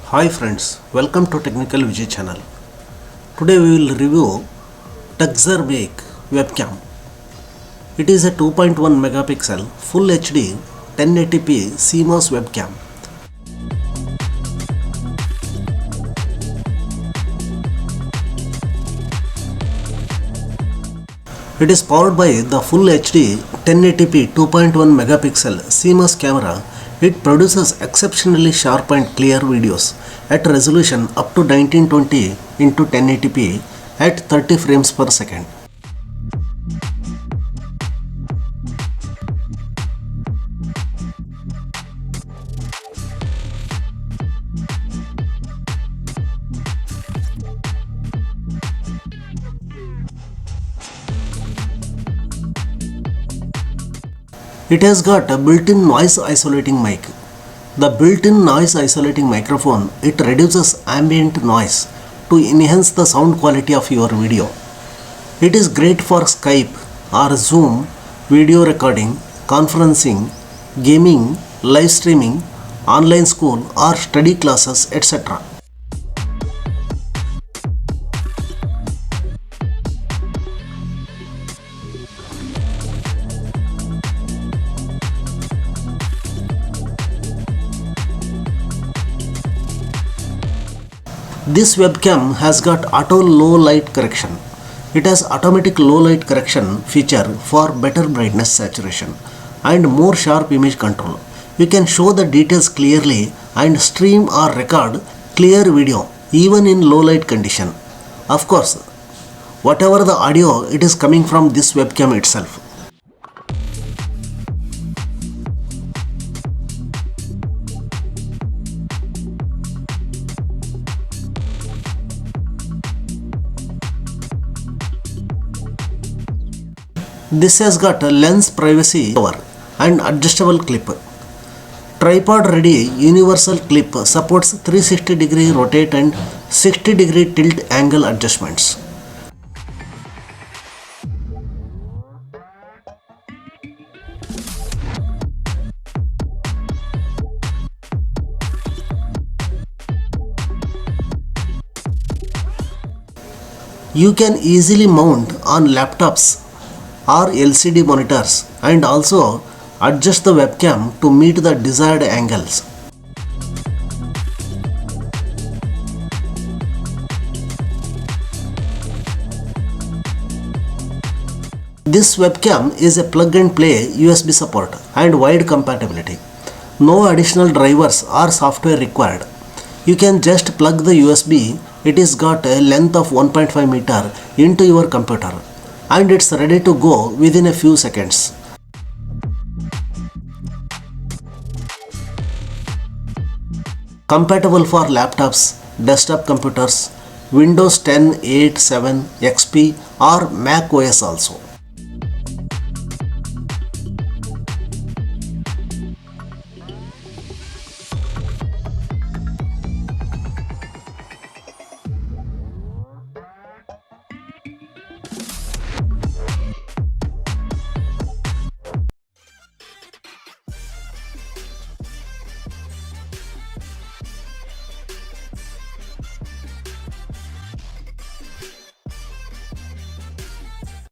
Hi friends, welcome to Technical Vijay channel. Today we will review Tukzer webcam. It is a 2.1 megapixel full HD 1080p CMOS webcam. It is powered by the full HD 1080p 2.1 megapixel CMOS camera. It produces exceptionally sharp and clear videos at resolution up to 1920 into 1080p at 30 frames per second. It has got a built-in noise isolating mic. The built-in noise isolating microphone, it reduces ambient noise to enhance the sound quality of your video. It is great for Skype or Zoom video recording, conferencing, gaming, live streaming, online school or study classes, etc. This webcam has got auto low light correction. It has automatic low light correction feature for better brightness saturation and more sharp image control. You can show the details clearly and stream or record clear video even in low light condition. Of course, whatever the audio, it is coming from this webcam itself. This has got a lens privacy cover and adjustable clip. Tripod ready universal clip supports 360-degree rotate and 60-degree tilt angle adjustments. You can easily mount on laptops or LCD monitors and also adjust the webcam to meet the desired angles. This webcam is a plug and play USB support and wide compatibility. No additional drivers or software required. You can just plug the USB. It is got a length of 1.5 meter into your computer and it's ready to go within a few seconds. Compatible for laptops, desktop computers, Windows 10, 8, 7, XP or Mac OS also.